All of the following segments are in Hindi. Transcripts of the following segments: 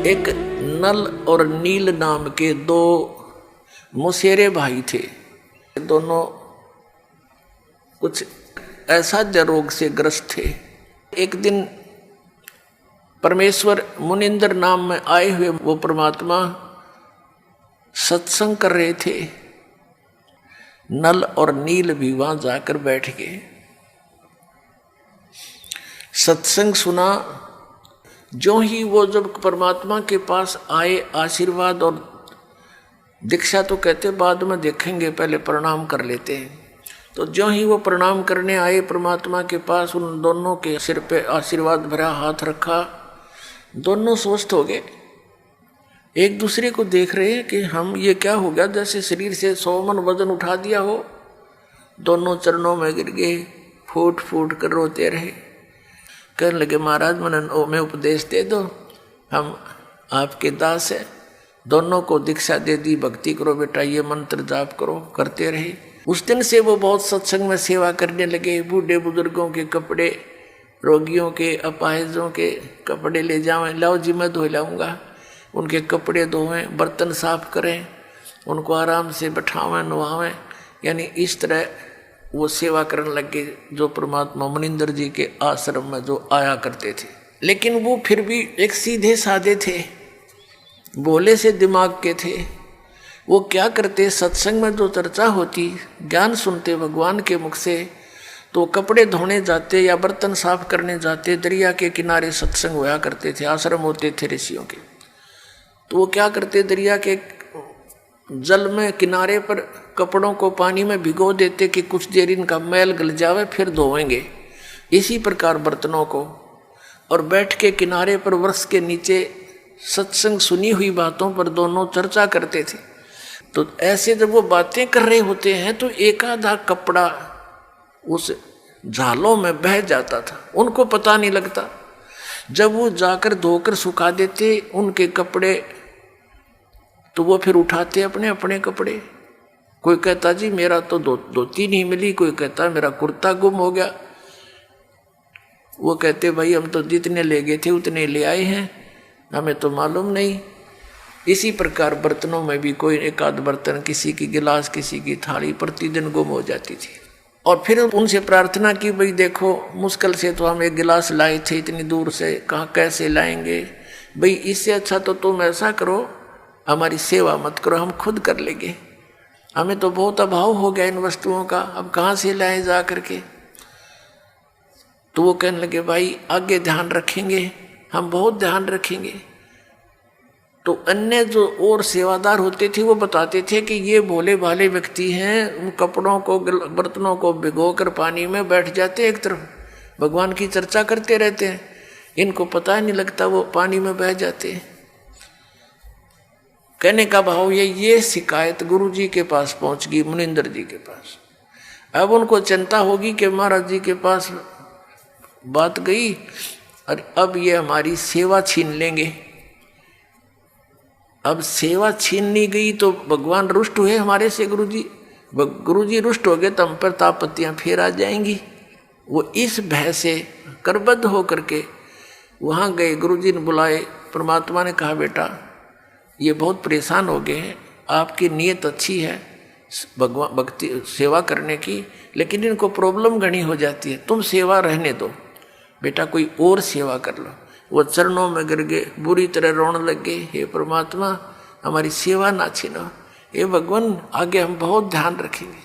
एक नल और नील नाम के दो मुसेरे भाई थे। दोनों कुछ असाध्य रोग से ग्रस्त थे। एक दिन परमेश्वर मुनिंदर नाम में आए हुए वो परमात्मा सत्संग कर रहे थे। नल और नील भी वहां जाकर बैठ गए, सत्संग सुना। जो ही वो जब परमात्मा के पास आए, आशीर्वाद और दीक्षा तो कहते बाद में देखेंगे, पहले प्रणाम कर लेते हैं। तो जो ही वो प्रणाम करने आए परमात्मा के पास, उन दोनों के सिर पे आशीर्वाद भरा हाथ रखा। दोनों स्वस्थ हो गए। एक दूसरे को देख रहे हैं कि हम ये क्या हो गया, जैसे शरीर से 100 मन वजन उठा दिया हो। दोनों चरणों में गिर गए, फूट फूट कर रोते रहे। कहने लगे महाराज मैं उपदेश दे दो, हम आपके दास है। दोनों को दीक्षा दे दी, भक्ति करो बेटा, ये मंत्र जाप करो। करते रहे। उस दिन से वो बहुत सत्संग में सेवा करने लगे। बूढ़े बुजुर्गों के कपड़े, रोगियों के, अपाहिजों के कपड़े ले जावें, लाओ जी मैं धो लाऊंगा। उनके कपड़े धोवें, बर्तन साफ करें, उनको आराम से बैठावें, नवावें। यानी इस तरह वो सेवा करने लगे, जो परमात्मा मुनिंदर जी के आश्रम में जो आया करते थे। लेकिन वो फिर भी एक सीधे साधे थे, भोले से दिमाग के थे। वो क्या करते, सत्संग में जो चर्चा होती, ज्ञान सुनते भगवान के मुख से, तो कपड़े धोने जाते या बर्तन साफ करने जाते। दरिया के किनारे सत्संग होया करते थे, आश्रम होते थे ऋषियों के। तो वो क्या करते, दरिया के जल में किनारे पर कपड़ों को पानी में भिगो देते कि कुछ देर इनका मैल गल जावे, फिर धोएंगे। इसी प्रकार बर्तनों को, और बैठ के किनारे पर वृक्ष के नीचे सत्संग सुनी हुई बातों पर दोनों चर्चा करते थे। तो ऐसे जब वो बातें कर रहे होते हैं तो एक आधा कपड़ा उस झालों में बह जाता था, उनको पता नहीं लगता। जब वो जाकर धोकर सुखा देते उनके कपड़े, तो वो फिर उठाते अपने अपने कपड़े। कोई कहता जी मेरा तो धोती नहीं मिली, कोई कहता मेरा कुर्ता गुम हो गया। वो कहते भाई हम तो जितने ले गए थे उतने ले आए हैं, हमें तो मालूम नहीं। इसी प्रकार बर्तनों में भी कोई एक आध बर्तन, किसी की गिलास, किसी की थाली प्रतिदिन गुम हो जाती थी। और फिर उनसे प्रार्थना की, भाई देखो मुश्किल से तो हम एक गिलास लाए थे इतनी दूर से, कहाँ कैसे लाएंगे भाई, इससे अच्छा तो तुम ऐसा करो, हमारी सेवा मत करो, हम खुद कर लेंगे। हमें तो बहुत अभाव हो गया इन वस्तुओं का, अब कहाँ से लाए जा करके। तो वो कहने लगे भाई आगे ध्यान रखेंगे, हम बहुत ध्यान रखेंगे। तो अन्य जो और सेवादार होते थे वो बताते थे कि ये भोले भाले व्यक्ति हैं, उन कपड़ों को, बर्तनों को भिगोकर पानी में बैठ जाते, एक तरफ भगवान की चर्चा करते रहते हैं, इनको पता नहीं लगता वो पानी में बह जाते हैं। कहने का भाव ये शिकायत गुरु जी के पास पहुंच गई, मुनिंदर जी के पास। अब उनको चिंता होगी कि महाराज जी के पास बात गई और अब ये हमारी सेवा छीन लेंगे। अब सेवा छीननी गई तो भगवान रुष्ट हुए हमारे से। गुरु जी रुष्ट हो गए तो हम पर तापत्तियां फिर आ जाएंगी। वो इस भय से करबद्ध होकर के वहाँ गए। गुरु जी ने बुलाए। परमात्मा ने कहा बेटा ये बहुत परेशान हो गए हैं, आपकी नीयत अच्छी है भगवान भक्ति सेवा करने की, लेकिन इनको प्रॉब्लम घनी हो जाती है, तुम सेवा रहने दो बेटा, कोई और सेवा कर लो। वो चरणों में गिर गए, बुरी तरह रोने लग गए, हे परमात्मा हमारी सेवा ना छीनो, हे भगवान आगे हम बहुत ध्यान रखेंगे।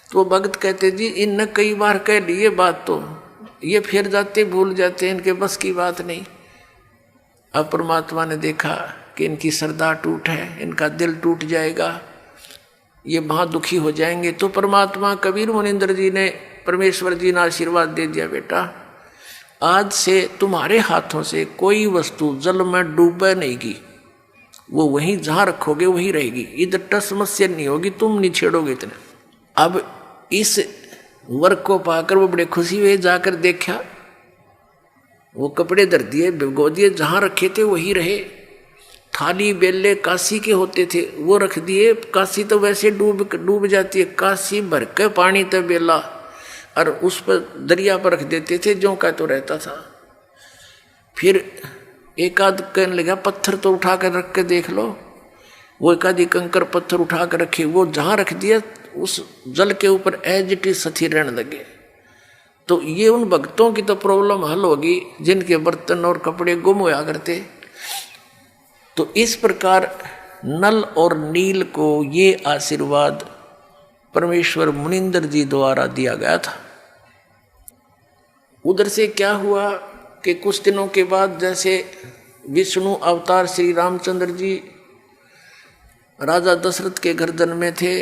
तो भक्त कहते जी इनने कई बार कह ली ये बात, तो ये फिर जाते भूल जाते, इनके बस की बात नहीं। अब परमात्मा ने देखा कि इनकी श्रद्धा टूट है, इनका दिल टूट जाएगा, ये वहाँ दुखी हो जाएंगे। तो परमात्मा कबीर मुनिंदर जी ने, परमेश्वर जी ने आशीर्वाद दे दिया बेटा आज से तुम्हारे हाथों से कोई वस्तु जल में डूबे नहीं की, वो वहीं जहाँ रखोगे वहीं रहेगी, इधर टस समस्या नहीं होगी, तुम नहीं छेड़ोगे इतने। अब इस वर्क को पाकर वो बड़े खुशी हुए, जाकर देखा वो कपड़े धर दिए, भिगो दिए, जहाँ रखे थे वहीं रहे। थाली बेले काशी के होते थे वो रख दिए, काशी तो वैसे डूब जाती है, काशी भर के पानी तो बेला, और उस पर दरिया पर रख देते थे, जो का तो रहता था। फिर एक आध कहने लगा पत्थर तो उठा कर रख के देख लो। वो एक आधी कंकर पत्थर उठा कर रखे, वो जहां रख दिया उस जल के ऊपर एज इट इज स्थिर रहने लगे। तो ये उन भक्तों की तो प्रॉब्लम हल होगी जिनके बर्तन और कपड़े गुम होया करते। तो इस प्रकार नल और नील को ये आशीर्वाद परमेश्वर मुनिंदर जी द्वारा दिया गया था। उधर से क्या हुआ कि कुछ दिनों के बाद जैसे विष्णु अवतार श्री रामचंद्र जी राजा दशरथ के गर्दन में थे,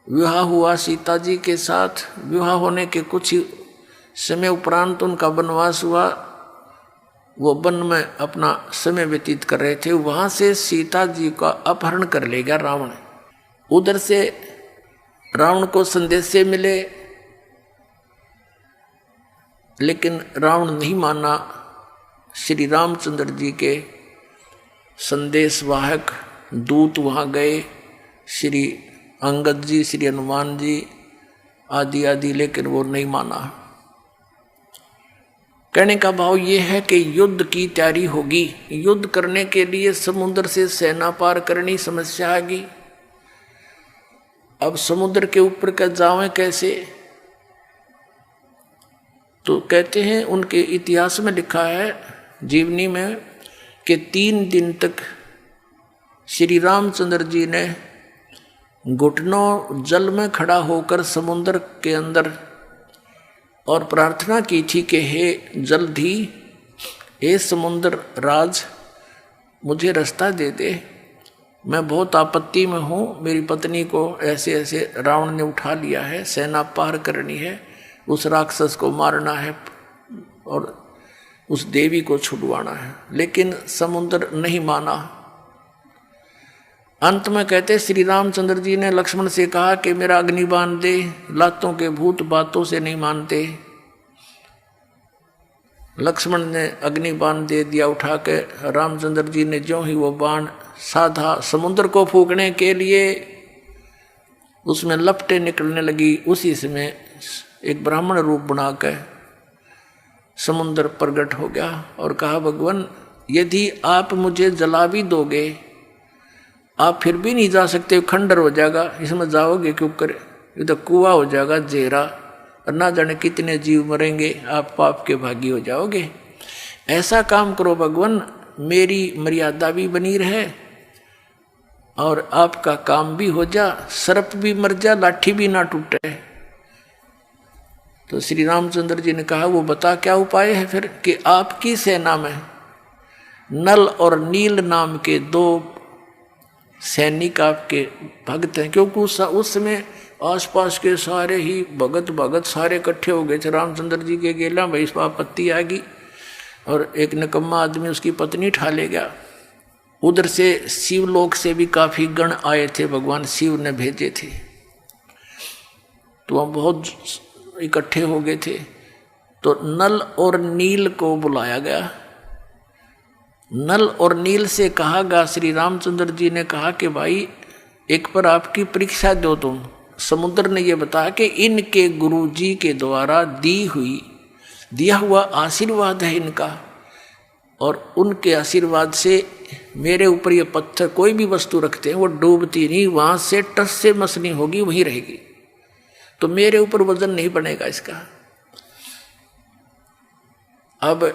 विवाह हुआ सीता जी के साथ। विवाह होने के कुछ ही समय उपरांत उनका वनवास हुआ। वो वन में अपना समय व्यतीत कर रहे थे, वहां से सीता जी का अपहरण कर ले गया रावण। उधर से रावण को संदेशे मिले, लेकिन रावण नहीं माना। श्री रामचंद्र जी के संदेशवाहक दूत वहां गए, श्री अंगद जी, श्री हनुमान जी आदि आदि, लेकिन वो नहीं माना। कहने का भाव ये है कि युद्ध की तैयारी होगी। युद्ध करने के लिए समुद्र से सेना पार करनी समस्या आएगी। अब समुद्र के ऊपर का जावें कैसे? तो कहते हैं उनके इतिहास में लिखा है जीवनी में कि 3 दिन तक श्री रामचंद्र जी ने घुटनों जल में खड़ा होकर समुद्र के अंदर और प्रार्थना की थी कि हे जल्दी हे समुद्र राज मुझे रास्ता दे दे, मैं बहुत आपत्ति में हूँ, मेरी पत्नी को ऐसे ऐसे रावण ने उठा लिया है, सेना पार करनी है, उस राक्षस को मारना है और उस देवी को छुड़वाना है। लेकिन समुद्र नहीं माना। अंत में कहते श्री रामचंद्र जी ने लक्ष्मण से कहा कि मेरा अग्निबाण दे, लातों के भूत बातों से नहीं मानते। लक्ष्मण ने अग्निबाण दे दिया उठा के। रामचंद्र जी ने ज्यों ही वो बाण साधा समुद्र को फूकने के लिए, उसमें लपटें निकलने लगी। उसी समय एक ब्राह्मण रूप बना के समुद्र प्रकट हो गया और कहा भगवान यदि आप मुझे जला भी दोगे, आप फिर भी नहीं जा सकते, खंडर हो जाएगा, इसमें जाओगे क्यों कर, ये तो कुआं हो जाएगा जेरा, और ना जाने कितने जीव मरेंगे, आप पाप के भागी हो जाओगे। ऐसा काम करो भगवान, मेरी मर्यादा भी बनी रहे और आपका काम भी हो जा, सर्प भी मर जा, लाठी भी ना टूटे। तो श्री रामचंद्र जी ने कहा वो बता क्या उपाय है फिर? कि आपकी सेना में नल और नील नाम के 2 सैनिक आपके भक्त हैं। क्योंकि उस समय आसपास के सारे ही भगत सारे इकट्ठे हो गए थे रामचंद्र जी के गेला। भाई इस आपत्ति आ गई और एक निकम्मा आदमी उसकी पत्नी ठा ले गया। उधर से शिवलोक से भी काफी गण आए थे, भगवान शिव ने भेजे थे, तो वह बहुत इकट्ठे हो गए थे। तो नल और नील को बुलाया गया। नल और नील से कहा गया, श्री रामचंद्र जी ने कहा कि भाई एक पर आपकी परीक्षा दो तुम। समुद्र ने यह बताया कि इनके गुरु जी के द्वारा दिया हुआ आशीर्वाद है इनका, और उनके आशीर्वाद से मेरे ऊपर ये पत्थर कोई भी वस्तु रखते हैं वो डूबती नहीं, वहां से टस से मसनी होगी वहीं रहेगी, तो मेरे ऊपर वजन नहीं बनेगा इसका। अब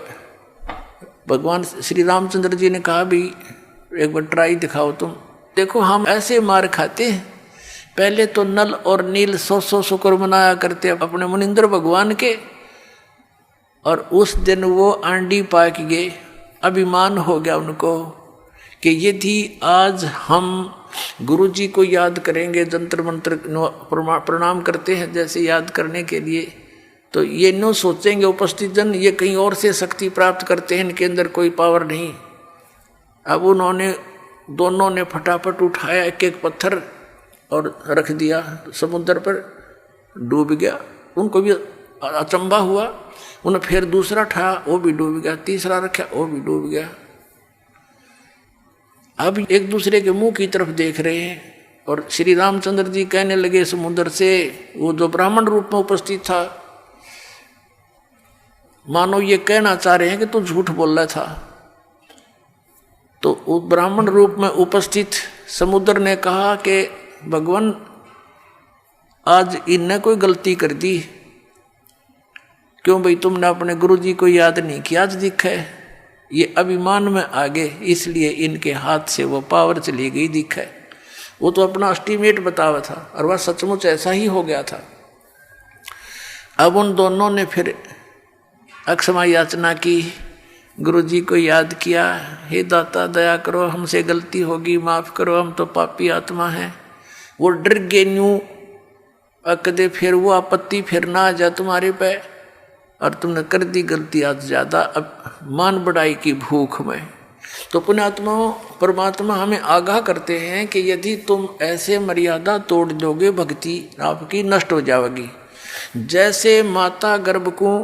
भगवान श्री रामचंद्र जी ने कहा भी एक बार ट्राई दिखाओ तुम। देखो हम ऐसे मार खाते हैं, पहले तो नल और नील 100 शुक्र मनाया करते अपने मुनिंदर भगवान के, और उस दिन वो आंडी पाक गए। अभिमान हो गया उनको कि यदि आज हम गुरु जी को याद करेंगे, जंतर मंत्र प्रणाम करते हैं जैसे याद करने के लिए, तो ये नो सोचेंगे उपस्थित जन ये कहीं और से शक्ति प्राप्त करते हैं, इनके अंदर कोई पावर नहीं। अब उन्होंने दोनों ने फटाफट उठाया एक एक पत्थर और रख दिया समुद्र पर, डूब गया। उनको भी अचंभा हुआ, उन्हें फिर दूसरा उठाया वो भी डूब गया, तीसरा रखा वो भी डूब गया। अब एक दूसरे के मुंह की तरफ देख रहे हैं और श्री रामचंद्र जी कहने लगे समुद्र से, वो जो ब्राह्मण रूप में उपस्थित था, मानो ये कहना चाह रहे हैं कि तू झूठ बोल रहा था। तो ब्राह्मण रूप में उपस्थित समुद्र ने कहा कि भगवान आज इनने कोई गलती कर दी, क्यों भाई तुमने अपने गुरुजी को याद नहीं किया, आज दिखा है ये अभिमान में आ गए, इसलिए इनके हाथ से वो पावर चली गई दिखा है। वो तो अपना एस्टीमेट बतावा था और वह सचमुच ऐसा ही हो गया था। अब उन दोनों ने फिर अक्षमा याचना की, गुरुजी को याद किया, हे दाता दया करो, हमसे गलती होगी, माफ़ करो, हम तो पापी आत्मा हैं। वो डर गए न्यू अकदे फिर वो आपत्ति फिर ना आ जा तुम्हारे पे, और तुमने कर दी गलती आज ज़्यादा, अब मान बढ़ाई की भूख में। तो पुण्यात्माओं परमात्मा हमें आगाह करते हैं कि यदि तुम ऐसे मर्यादा तोड़ दोगे भक्ति आपकी नष्ट हो जाएगी। जैसे माता गर्भ को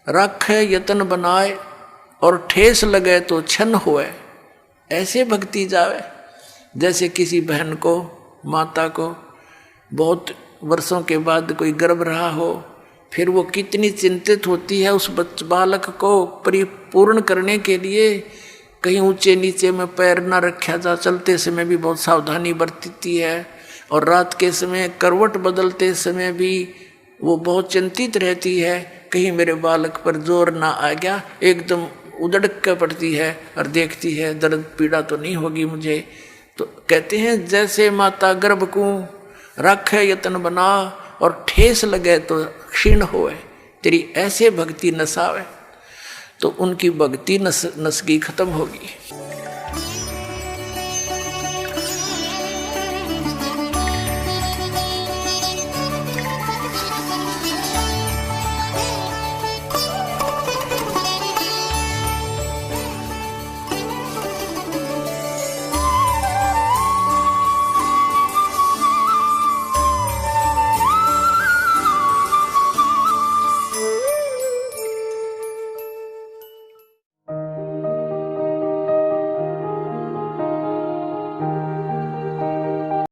रखे यतन बनाए और ठेस लगे तो छन होए, ऐसे भक्ति जावे। जैसे किसी बहन को माता को बहुत वर्षों के बाद कोई गर्भ रहा हो, फिर वो कितनी चिंतित होती है उस बालक को परिपूर्ण करने के लिए, कहीं ऊंचे नीचे में पैर न रखा जा, चलते समय भी बहुत सावधानी बरतती है, और रात के समय करवट बदलते समय भी वो बहुत चिंतित रहती है, कहीं मेरे बालक पर जोर ना आ गया, एकदम उधड़ के पड़ती है और देखती है दर्द पीड़ा तो नहीं होगी मुझे। तो कहते हैं जैसे माता गर्भ को रखे यतन बना और ठेस लगे तो क्षीण होए, तेरी ऐसे भक्ति नसावे, तो उनकी भक्ति नस की खत्म होगी।